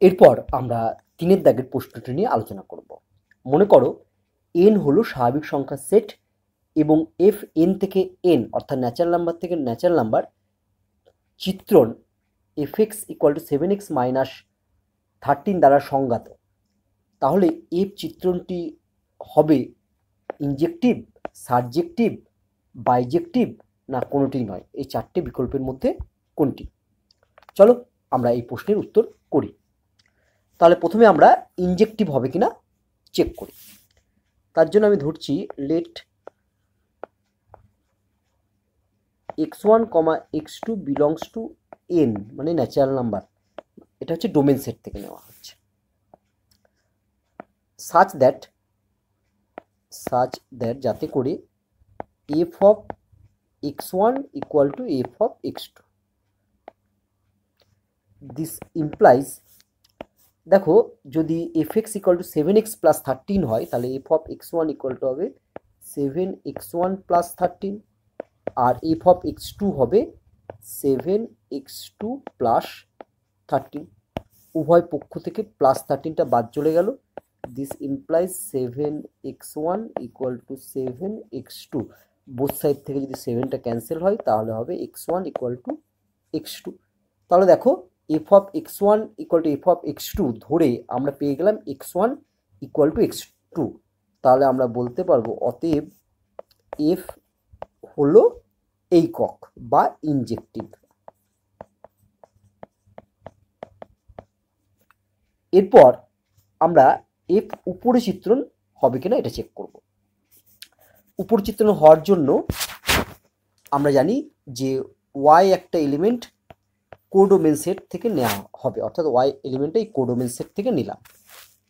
এরপর আমরা ৩ দাগের প্রশ্নটি নিয়ে আলোচনা করব। মনে করো n হলো স্বাভাবিক সংখ্যার সেট এবং f n থেকে n অর্থাৎ ন্যাচারাল নাম্বার থেকে ন্যাচারাল নাম্বার চিত্রণ fx = 7x - 13 দ্বারা সংজ্ঞাত। তাহলে f চিত্রণটি হবে ইনজেক্টিভ, সারজেক্টিভ, বাইজেক্টিভ না কোনোটিই নয়। এই 4টে বিকল্পের মধ্যে কোনটি? চলো আমরা এই প্রশ্নের উত্তর করি। তাহলে প্রথমে আমরা ইনজেক্টিভ হবে কিনা চেক করি। তার জন্য আমি ধরছি let x1, x2 belongs to n, মানে ন্যাচারাল নাম্বার। এটা হচ্ছে ডোমেন সেট থেকে নেওয়া হচ্ছে। সাচ দ্যাট যাতে করে f of x1 = f of x2। This implies, দেখো যদি fx = 7x + 13 হয় তাহলে f of x1 = হবে 7x1 + 13 R f of x2 হবে 7x2 + 13। উভয় পক্ষ থেকে +13টা বাদ চলে গেল। This implies 7x1 = 7x2। Both side থেকে যদি 7টা ক্যান্সেল হয় তাহলে হবে x1 = x2। তাহলে দেখো f of x1 = f of x2 ধরে আমরা পেয়ে গেলাম x1 = x2। তাহলে আমরা বলতে পারবো অতএব f হলো এইকক বা ইনজেক্টিভ। এরপর আমরা f উপরে চিত্রণ হবে কিনা এটা চেক করব। উপর চিত্রণ হওয়ার জন্য আমরা জানি যে y একটা এলিমেন্ট কোডোমেন সেট থেকে নেওয়া হবে, অর্থাৎ y এলিমেন্টটা এই কোডোমেন সেট থেকে নিলাম।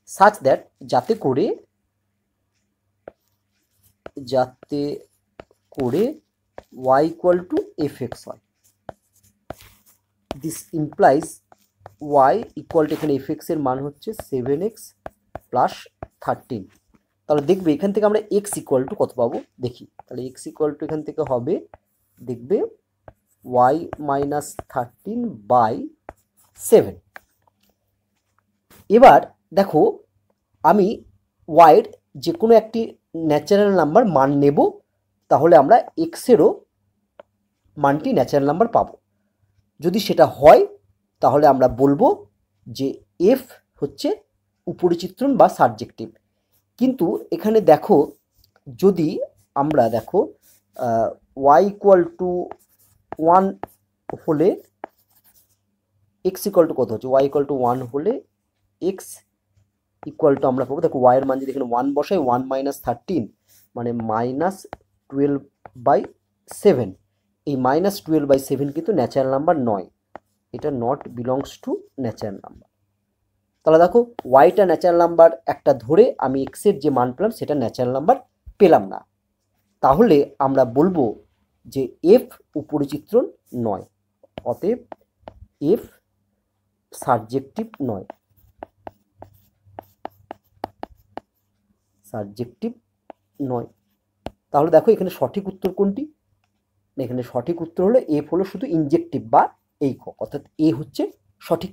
সাচ দ্যাট যাতে করে y = fx হয়। দিস ইমপ্লাইজ y = এখানে fx এর মান হচ্ছে 7x + 13। তাহলে দেখবে এখান থেকে আমরা x = কত পাবো দেখি। তাহলে x = এখান থেকে হবে দেখবে y - 13/7। এবার দেখো আমি y এর যে কোনো একটি ন্যাচারাল নাম্বার মান নেব, তাহলে আমরা x এরও মানটি ন্যাচারাল নাম্বার পাবো। যদি সেটা হয় তাহলে আমরা বলবো যে f হচ্ছে উপরি চিত্রণ বা সাবজেক্টিভ। কিন্তু এখানে দেখো যদি আমরা দেখো y = 1 হলে x = কত হচ্ছে, y = 1 হলে x = আমরা পাবো, দেখো y এর মান যদি এখানে 1 বসাই 1 - 13 মানে -12/7। এই -12/7 কিন্তু ন্যাচারাল নাম্বার নয়, এটা not belongs to natural number. তাহলে দেখো ওয়াইটা ন্যাচারাল নাম্বার একটা ধরে আমি এক্স এর যে মান পেলাম সেটা ন্যাচারাল নাম্বার পেলাম না। তাহলে আমরা বলবো যে এফ উপরি চিত্রণ নয়, অতএব এফ সাবজেক্টিভ নয়, তাহলে দেখো এখানে সঠিক উত্তর কোনটি? এখানে সঠিক উত্তর হলো এফ হলো শুধু ইনজেক্টিভ বা এইকক, অর্থাৎ এ হচ্ছে সঠিক